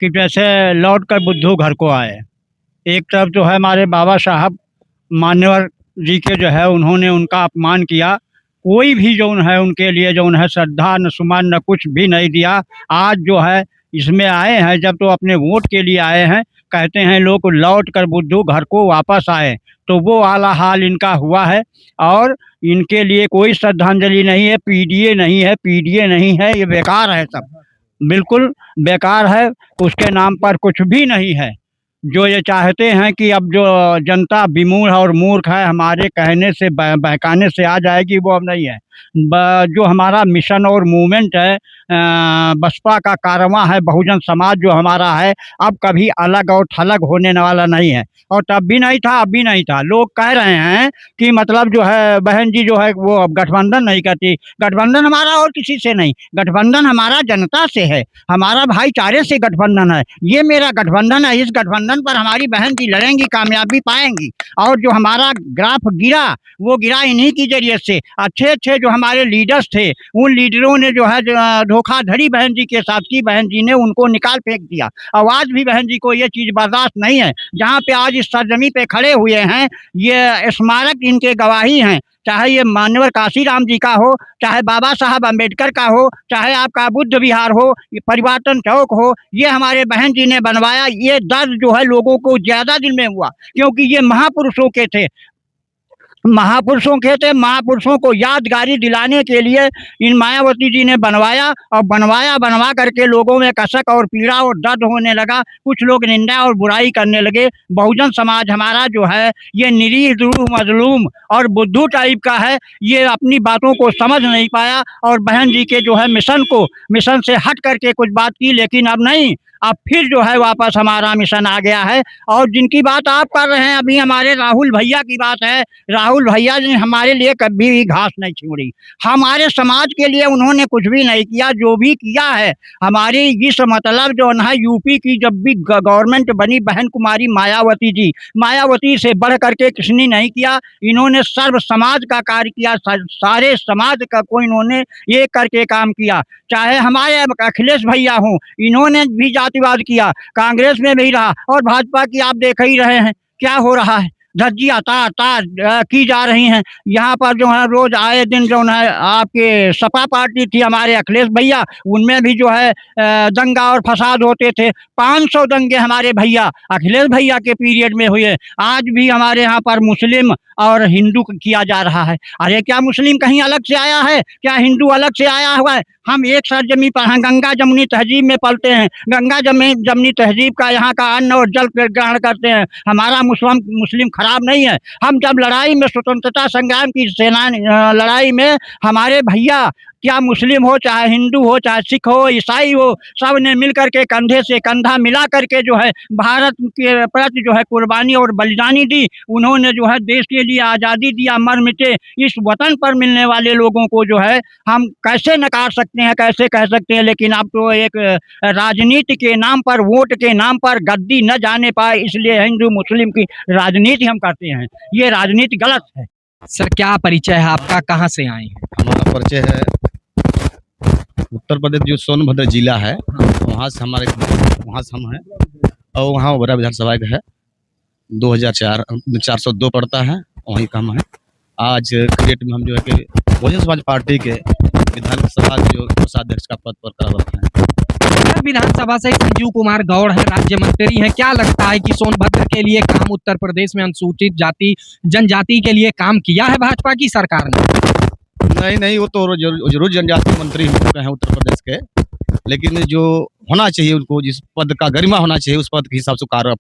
कि जैसे लौट कर बुद्धू घर को आए। एक तरफ जो है हमारे बाबा साहब मान्यवर जी के जो है उन्होंने उनका अपमान किया। कोई भी जो है उनके लिए जो है श्रद्धा न सुमन न कुछ भी नहीं दिया। आज जो है इसमें आए हैं, जब तो अपने वोट के लिए आए हैं, कहते हैं लोग लौट कर बुद्धू घर को वापस आए। तो वो वाला हाल इनका हुआ है। और इनके लिए कोई श्रद्धांजलि नहीं है, पीडीए नहीं है, पीडीए नहीं है, ये बेकार है सब, बिल्कुल बेकार है। उसके नाम पर कुछ भी नहीं है। जो ये चाहते हैं कि अब जो जनता विमूढ़ और मूर्ख है, हमारे कहने से बहकाने से आ जाएगी, वो अब नहीं है। जो हमारा मिशन और मूवमेंट है, बसपा का कारवां है, बहुजन समाज जो हमारा है, अब कभी अलग और थलग होने वाला नहीं है। और तब भी नहीं था, अब भी नहीं था। लोग कह रहे हैं कि मतलब जो है बहन जी जो है वो अब गठबंधन नहीं करती। गठबंधन हमारा और किसी से नहीं, गठबंधन हमारा जनता से है, हमारा भाईचारे से गठबंधन है। ये मेरा गठबंधन है, इस गठबंधन पर हमारी बहन जी लड़ेंगी, कामयाबी पाएंगी। और जो हमारा ग्राफ गिरा, वो गिरा इन्हीं की जरिए से। अच्छे अच्छे जो हमारे लीडर्स थे, उन लीडरों ने जो है धोखाधड़ी बहन जी के साथ की, बहन जी ने उनको निकाल फेंक दिया। और आज भी बहन जी को ये चीज़ बर्दाश्त नहीं है। जहाँ पे आज इस सरजमी पे खड़े हुए हैं, ये स्मारक इनके गवाही हैं। चाहे ये मान्यवर काशीराम जी का हो, चाहे बाबा साहब अम्बेडकर का हो, चाहे आपका बुद्ध विहार हो, ये परिवर्तन चौक हो, ये हमारे बहन जी ने बनवाया। ये दर्द जो है लोगों को ज़्यादा दिल में हुआ, क्योंकि ये महापुरुषों के थे, महापुरुषों के थे। महापुरुषों को यादगारी दिलाने के लिए इन मायावती जी ने बनवाया। और बनवा करके लोगों में कसक और पीड़ा और दर्द होने लगा। कुछ लोग निंदा और बुराई करने लगे। बहुजन समाज हमारा जो है ये निरीह रूह मजलूम और बुद्धू टाइप का है। ये अपनी बातों को समझ नहीं पाया और बहन जी के जो है मिशन से हट करके कुछ बात की, लेकिन अब नहीं, अब फिर जो है वापस हमारा मिशन आ गया है। और जिनकी बात आप कर रहे हैं अभी, हमारे राहुल भैया की बात है। राहुल भैया ने हमारे लिए कभी भी घास नहीं छोड़ी, हमारे समाज के लिए उन्होंने कुछ भी नहीं किया। जो भी किया है हमारी इस मतलब जो है यूपी की जब भी गवर्नमेंट बनी बहन कुमारी मायावती जी, मायावती से बढ़ करके किसने नहीं किया। इन्होंने सर्व समाज का कार्य किया, सारे समाज का को इन्होंने एक करके काम किया। चाहे हमारे अखिलेश भैया हों, इन्होंने भी जातिवाद किया, कांग्रेस में भी रहा। और भाजपा की आप देख ही रहे हैं क्या हो रहा है, धज्जियाँ तार की जा रही हैं। यहाँ पर जो है रोज आए दिन जो है आपके सपा पार्टी थी हमारे अखिलेश भैया, उनमें भी जो है दंगा और फसाद होते थे। 500 दंगे हमारे भैया अखिलेश भैया के पीरियड में हुए। आज भी हमारे यहाँ पर मुस्लिम और हिंदू किया जा रहा है। अरे क्या मुस्लिम कहीं अलग से आया है, क्या हिंदू अलग से आया हुआ है? हम एक सरजमी पर हैं, गंगा जमुनी तहजीब में पलते हैं, गंगा जमुनी तहजीब का यहाँ का अन्न और जल ग्रहण करते हैं। हमारा मुस्लिम खराब नहीं है। हम जब लड़ाई में स्वतंत्रता संग्राम की सेना लड़ाई में हमारे भैया, क्या मुस्लिम हो चाहे हिंदू हो चाहे सिख हो ईसाई हो, सब ने मिल करके कंधे से कंधा मिला करके जो है भारत के प्रति जो है कुर्बानी और बलिदानी दी। उन्होंने जो है देश के लिए आज़ादी दिया, मर मिटे। इस वतन पर मिलने वाले लोगों को जो है हम कैसे नकार सकते हैं, कैसे कह सकते हैं? लेकिन अब तो एक राजनीति के नाम पर, वोट के नाम पर गद्दी न जाने पाए, इसलिए हिंदू मुस्लिम की राजनीति हम करते हैं। ये राजनीति गलत है। सर क्या परिचय है आपका, कहाँ से आए हैं? हमारा परिचय है उत्तर प्रदेश जो सोनभद्र जिला है, वहाँ से हम हैं। और वहाँ बड़ा विधानसभा का है 402 पड़ता है, वहीं का हम है। आज क्रिकेट में हम जो है कि बहुजन समाज पार्टी के विधानसभा के जो कोषाध्यक्ष का पद पर कार्यरत हैं। विधानसभा से संजीव कुमार गौड़ है, राज्य मंत्री हैं। क्या लगता है कि सोनभद्र के लिए काम, उत्तर प्रदेश में अनुसूचित जाति जनजाति के लिए काम किया है भाजपा की सरकार ने? नहीं, वो तो जरूर जनजाति मंत्री हो चुके हैं उत्तर प्रदेश के, लेकिन जो होना चाहिए उनको, जिस पद का गरिमा होना चाहिए, उस पद के हिसाब से कार्य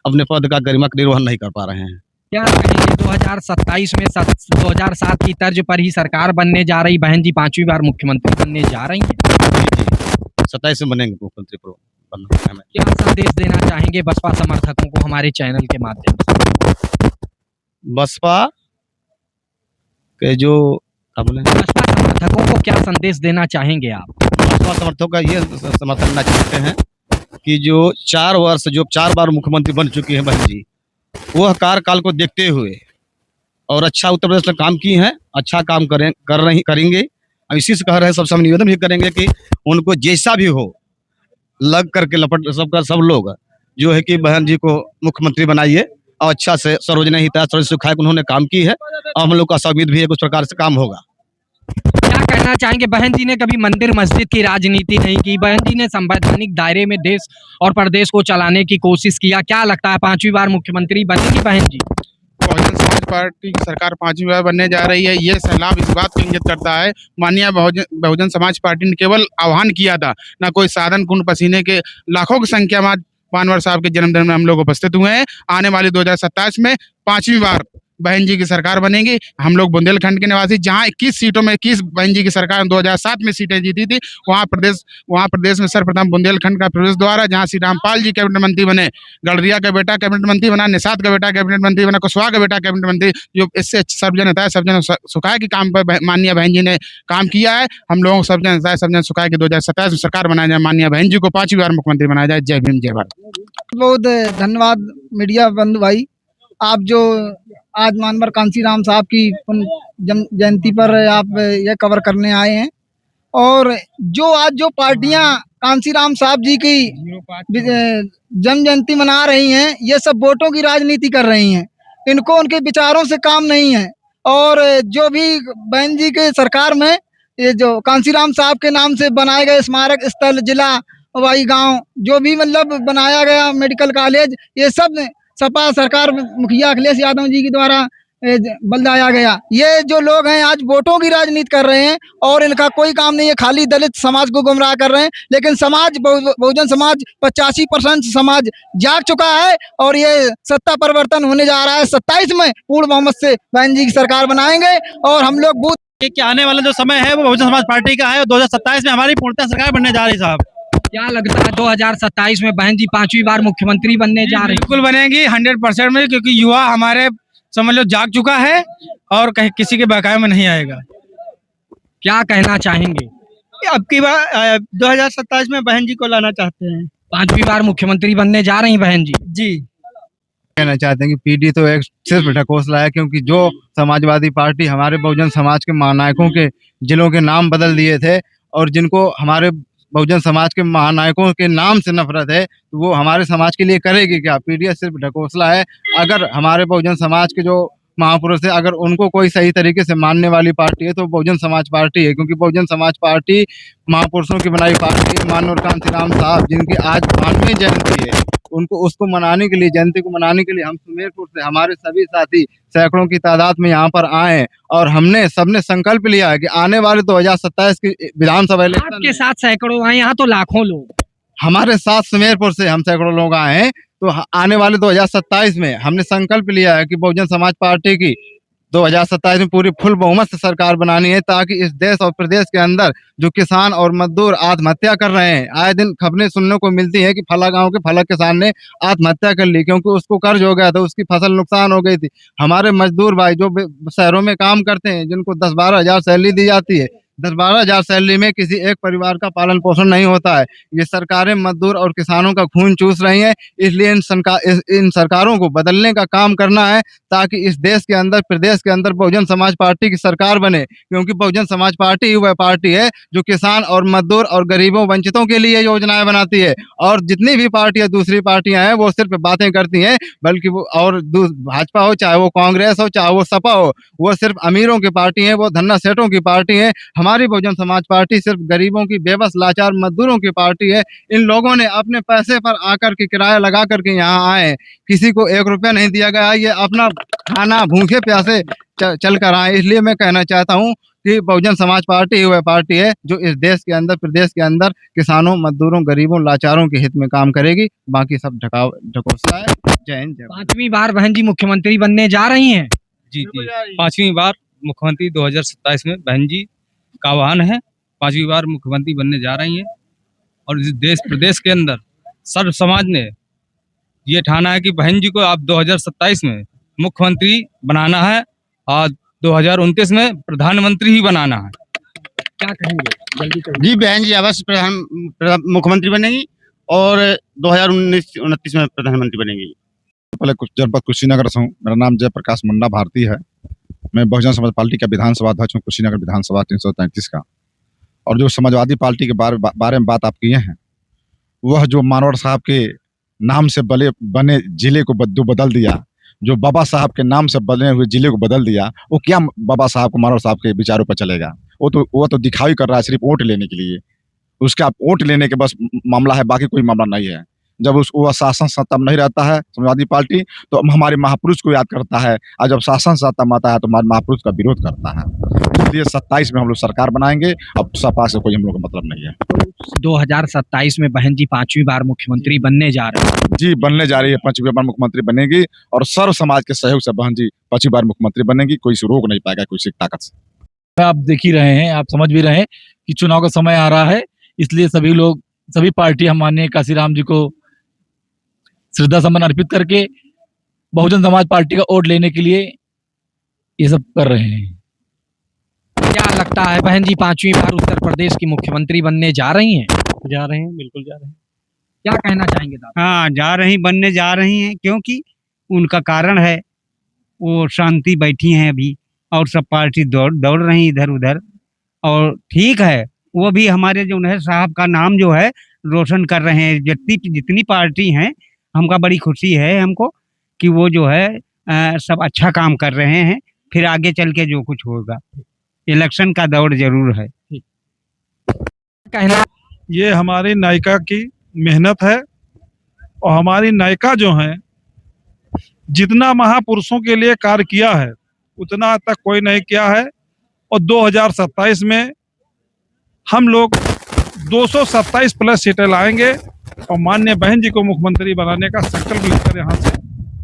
अपने पद का गरिमा का निर्वहन नहीं कर पा रहे हैं। क्या कहेंगे 2027 में 2007 की तर्ज पर ही सरकार बनने जा रही, बहन जी 5वीं बार मुख्यमंत्री बनने जा रही हैं? 27 में बनेंगे मुख्यमंत्री। क्या संदेश देना चाहेंगे बसपा समर्थकों को हमारे चैनल के माध्यम से? बसपा के जो बसपा समर्थकों को क्या संदेश देना चाहेंगे आप? बसपा समर्थकों का ये समर्थन करना चाहते हैं कि जो 4 बार मुख्यमंत्री बन चुकी हैं बहन जी, वह कार्यकाल को देखते हुए और अच्छा उत्तर प्रदेश में काम की हैं, अच्छा काम करेंगे। इसी से कह रहे हैं, सबसे हम निवेदन भी करेंगे कि उनको जैसा भी हो लग करके लपट सब लोग जो है कि बहन जी को मुख्यमंत्री बनाइए और अच्छा से सरोजनी हिताय सर्व सुखाय उन्होंने काम की है और हम लोग का आशा उम्मीद भी है कि उस प्रकार से काम होगा। क्या कहना चाहेंगे? बहन जी ने कभी मंदिर मस्जिद की राजनीति नहीं की, बहन जी ने संवैधानिक दायरे में देश और प्रदेश को चलाने की कोशिश किया। क्या लगता है 5वीं बार मुख्यमंत्री बनेगी बहन जी? बहुजन समाज पार्टी की सरकार 5वीं बार बनने जा रही है। ये सैलाब इस बात को इंगित करता है, माननीय बहुजन समाज पार्टी ने केवल आह्वान किया था, ना कोई साधन खून पसीने के लाखों की संख्या में मानवर साहब के जन्मदिन में हम लोग उपस्थित हुए हैं। आने वाली 2027 में 5वीं बार बहन जी की सरकार बनेगी। हम लोग बुंदेलखंड के निवासी, जहां 21 सीटों में 21 बहन जी की सरकार 2007 में सीटें जीती थी, वहां प्रदेश में सर्वप्रथम बुंदेलखंड का प्रवेश द्वार है, जहां श्री रामपाल जी कैबिनेट मंत्री बने, गडरिया का बेटा कैबिनेट मंत्री बना, निषाद का बेटा कैबिनेट मंत्री बना, कुशवाहा का बेटा कैबिनेट मंत्री, जो इससे सर्वजन हिताय सर्वजन सुखाय के काम पर माननीय बहन जी ने काम किया है। हम लोगों को सर्वजन हिताय सर्वजन सुखाय की 2027 में सरकार बनाया जाए, माननीय बहन जी को 5वीं बार मुख्यमंत्री बनाया जाए। जय भीम, जय भारत। बहुत धन्यवाद मीडिया बंधु भाई, आप जो आज मानवर कांसीराम साहब की जयंती पर आप ये कवर करने आए हैं। और जो आज जो पार्टियां कांसीराम साहब जी की जन्म जयंती मना रही हैं, ये सब वोटों की राजनीति कर रही हैं। इनको उनके विचारों से काम नहीं है। और जो भी बहन जी के सरकार में ये जो कांसीराम साहब के नाम से बनाए गए स्मारक स्थल, जिला वाई गांव, जो भी मतलब बनाया गया मेडिकल कॉलेज, ये सब सपा सरकार मुखिया अखिलेश यादव जी के द्वारा बलदाया गया। ये जो लोग हैं आज वोटों की राजनीति कर रहे हैं और इनका कोई काम नहीं है, खाली दलित समाज को गुमराह कर रहे हैं। लेकिन समाज बहुजन समाज 85% समाज जाग चुका है और ये सत्ता परिवर्तन होने जा रहा है। 27 में पूर्ण बहुमत से बहन जी की सरकार बनाएंगे और हम लोग बूथ कि आने वाला जो समय है वो बहुजन समाज पार्टी का है और 2027 में हमारी पूर्णतः सरकार बनने जा रही है। साहब, क्या लगता है 2027 में बहन जी 5वीं बार मुख्यमंत्री बनने जा रही है? बिल्कुल बनेगी 100% में, क्योंकि युवा हमारे समझ लो जाग चुका है और कहीं किसी के बकाया में नहीं आएगा। क्या कहना चाहेंगे? अब की बार 2027 में बहन जी को लाना चाहते हैं। 5वीं बार मुख्यमंत्री बनने जा रही बहन जी। जी, कहना चाहते हैं कि पीडी तो एक सिर्फ ढकोसला है, क्योंकि जो समाजवादी पार्टी हमारे बहुजन समाज के महानायकों के जिलों के नाम बदल दिए थे और जिनको हमारे बहुजन समाज के महानायकों के नाम से नफरत है, तो वो हमारे समाज के लिए करेगी क्या? पीडीएस सिर्फ ढकोसला है। अगर हमारे बहुजन समाज के जो महापुरुष है, अगर उनको कोई सही तरीके से मानने वाली पार्टी है तो बहुजन समाज पार्टी है, क्योंकि बहुजन समाज पार्टी महापुरुषों की बनाई पार्टी है। माननीय कांसीराम साहब जिनकी आज 92वीं जयंती है, उसको मनाने के लिए, जयंती को मनाने के लिए हम सुमेरपुर से हमारे सभी साथी सैकड़ों की तादाद में यहाँ पर आए हैं और हमने सबने संकल्प लिया है कि आने वाले 2027 की विधानसभा इलेक्शन आपके साथ सैकड़ों आए, यहाँ तो लाखों लोग। हमारे साथ सुमेरपुर से हम सैकड़ों लोग आए हैं। तो आने वाले 2027 में हमने संकल्प लिया है कि बहुजन समाज पार्टी की 2027 में पूरी फुल बहुमत से सरकार बनानी है, ताकि इस देश और प्रदेश के अंदर जो किसान और मजदूर आत्महत्या कर रहे हैं, आए दिन खबरें सुनने को मिलती है कि फला गांव के फला किसान ने आत्महत्या कर ली क्योंकि उसको कर्ज हो गया था, उसकी फसल नुकसान हो गई थी। हमारे मजदूर भाई जो शहरों में काम करते हैं, जिनको 10-12 हजार सैलरी दी जाती है, 10-12 हजार सैलरी में किसी एक परिवार का पालन पोषण नहीं होता है। ये सरकारें मजदूर और किसानों का खून चूस रही हैं। इसलिए इन सरकारों को बदलने का काम करना है, ताकि इस देश के अंदर, प्रदेश के अंदर बहुजन समाज पार्टी की सरकार बने, क्योंकि बहुजन समाज पार्टी ही वह पार्टी है जो किसान और मजदूर और गरीबों वंचितों के लिए योजनाएं बनाती है। और जितनी भी पार्टियां, दूसरी पार्टियां हैं, वो सिर्फ बातें करती हैं, बल्कि वो और भाजपा हो, चाहे वो कांग्रेस हो, चाहे वो सपा हो, वो सिर्फ अमीरों की पार्टी है, वो धन्ना सेठों की पार्टी है। हमारी बहुजन समाज पार्टी सिर्फ गरीबों की, बेबस लाचार मजदूरों की पार्टी है। इन लोगों ने अपने पैसे पर आकर के किराया लगा करके यहाँ आए, किसी को 1 रुपया नहीं दिया गया। ये अपना खाना भूखे प्यासे चल कर आए। इसलिए मैं कहना चाहता हूँ कि बहुजन समाज पार्टी वह पार्टी है जो इस देश के अंदर, प्रदेश के अंदर किसानों, मजदूरों, गरीबों, लाचारों के हित में काम करेगी। बाकी सब ढकोसला है। जय हिंद, जय भारत। 5वीं बार बहन जी मुख्यमंत्री बनने जा रही हैं। जी, 5वीं बार मुख्यमंत्री 2027 में बहन जी का आह्वान है। 5वीं बार मुख्यमंत्री बनने जा रही हैं और इस देश प्रदेश के अंदर सर्व समाज ने ये ठाना है कि बहन जी को आप 2027 में मुख्यमंत्री बनाना है और 2029 में प्रधानमंत्री ही बनाना है। क्या कहेंगे? जल्दी कहिए। जी, बहन जी अवश्य मुख्यमंत्री बनेगी और 2029 में प्रधानमंत्री बनेगी। पहले कुछ जनपद कुशीनगर से हूँ। मेरा नाम जयप्रकाश मुंडा भारती है। मैं बहुजन समाज पार्टी का विधानसभा अध्यक्ष हूँ, कुशीनगर विधानसभा 333 का। और जो समाजवादी पार्टी के बारे में बात आप किए हैं, वह जो मानवर साहब के नाम से बने जिले को बदल दिया, जो बाबा साहब के नाम से बने हुए जिले को बदल दिया, वो क्या बाबा साहब को मानवर साहब के विचारों पर चलेगा? वो तो दिखाई कर रहा है सिर्फ वोट लेने के लिए। उसका वोट लेने के बस मामला है, बाकी कोई मामला नहीं है। जब वो शासन सत्ता में नहीं रहता है समाजवादी पार्टी, तो हमारे महापुरुष को याद करता है, और जब शासन सत्ता में आता है तो हमारे महापुरुष का विरोध करता है। इसलिए 27 में हम लोग सरकार बनाएंगे, अब सपा से कोई हम लोग का मतलब नहीं है। 2027 में बहन जी 5वीं बार मुख्यमंत्री बनने जा रहे हैं। जी, बनने जा रही है, 5वीं बार मुख्यमंत्री बनेगी, और सर्व समाज के सहयोग से बहन जी 5वीं बार मुख्यमंत्री बनेगी। कोई से रोक नहीं पाएगा किसी ताकत से। आप देख ही रहे हैं, आप समझ भी रहे हैं कि चुनाव का समय आ रहा है, इसलिए सभी पार्टी हम माननीय काशीराम जी को श्रद्धा सुमन अर्पित करके बहुजन समाज पार्टी का वोट लेने के लिए ये सब कर रहे हैं। क्या लगता है बहन जी 5वीं बार उत्तर प्रदेश की मुख्यमंत्री बनने जा रही हैं? जा रहे हैं, बिल्कुल जा रहे हैं। क्या कहना चाहेंगे दादा? हाँ, जा रही, बनने जा रही हैं, क्योंकि उनका कारण है, वो शांति बैठी हैं अभी, और सब पार्टी दौड़ रही इधर उधर, और ठीक है, वो भी हमारे जो है साहब का नाम जो है रोशन कर रहे हैं। जितनी पार्टी हैं, हमका बड़ी खुशी है हमको कि वो जो है सब अच्छा काम कर रहे हैं। फिर आगे चल के जो कुछ होगा, इलेक्शन का दौर जरूर है। कहना ये हमारी नायिका की मेहनत है, और हमारी नायिका जो है जितना महापुरुषों के लिए कार्य किया है उतना तक कोई नहीं किया है। और 2027 में हम लोग 227 प्लस सीटें लाएंगे, और माननीय बहन जी को मुख्यमंत्री बनाने का संकल्प लेकर यहाँ से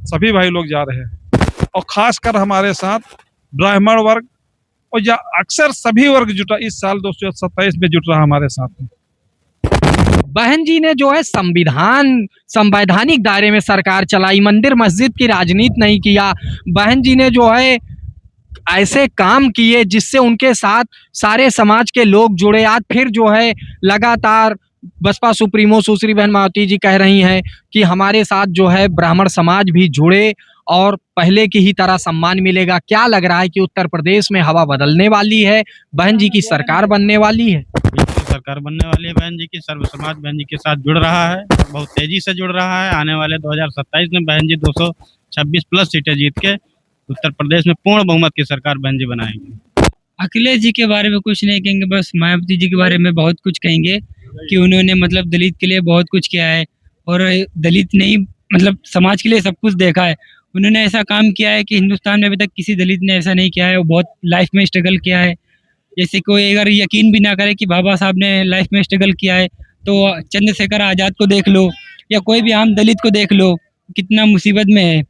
सभी भाई लोग जा रहे हैं। और खासकर हमारे साथ ब्राह्मण वर्ग और या अक्सर सभी वर्ग जुटा, इस साल 227 में जुट रहा हमारे साथ में। बहन जी ने जो है संवैधानिक दायरे में सरकार चलाई, मंदिर मस्जिद की राजनीति नहीं किया। बहन जी ने जो है ऐसे काम किए जिससे उनके साथ सारे समाज के लोग जुड़े। आज फिर जो है लगातार बसपा सुप्रीमो सुश्री बहन मायावती जी कह रही हैं कि हमारे साथ जो है ब्राह्मण समाज भी जुड़े और पहले की ही तरह सम्मान मिलेगा। क्या लग रहा है कि उत्तर प्रदेश में हवा बदलने वाली है, बहन जी की सरकार बनने वाली है? बिल्कुल सरकार बनने वाली है बहन जी की। सर्व समाज बहन जी के साथ जुड़ रहा है, बहुत तेजी से जुड़ रहा है। आने वाले 2027 में बहन जी 226 प्लस सीटें जीत के उत्तर प्रदेश में पूर्ण बहुमत की सरकार बहन जी बनाएंगे। अखिलेश जी के बारे में कुछ नहीं कहेंगे, बस मायावती जी के बारे में बहुत कुछ कहेंगे कि उन्होंने मतलब दलित के लिए बहुत कुछ किया है, और दलित नहीं मतलब समाज के लिए सब कुछ देखा है। उन्होंने ऐसा काम किया है कि हिंदुस्तान में अभी तक किसी दलित ने ऐसा नहीं किया है। वो बहुत लाइफ में स्ट्रगल किया है। जैसे कोई अगर यकीन भी ना करे कि बाबा साहब ने लाइफ में स्ट्रगल किया है, तो चंद्रशेखर आज़ाद को देख लो या कोई भी आम दलित को देख लो, कितना मुसीबत में है।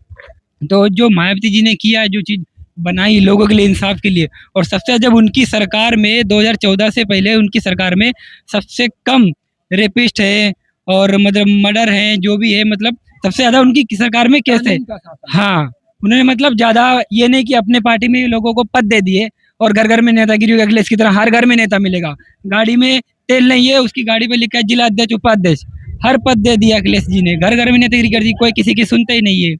तो जो मायावती जी ने किया, जो चीज़ बनाई लोगों के लिए, इंसाफ के लिए, और सबसे जब उनकी सरकार में 2014 से पहले उनकी सरकार में सबसे कम रेपिस्ट है और मतलब मर्डर है, जो भी है, मतलब सबसे ज़्यादा उनकी सरकार में केस है। हाँ, उन्होंने मतलब ज़्यादा ये नहीं कि अपने पार्टी में लोगों को पद दे दिए और घर घर में नेतागिरी, अखिलेश की तरह हर घर में नेता मिलेगा। गाड़ी में तेल नहीं है, उसकी गाड़ी पे लिखा है जिला अध्यक्ष, उपाध्यक्ष, हर पद दे दिया अखिलेश जी ने। घर घर में नेतागिरी कर दी, कोई किसी की सुनते ही नहीं है।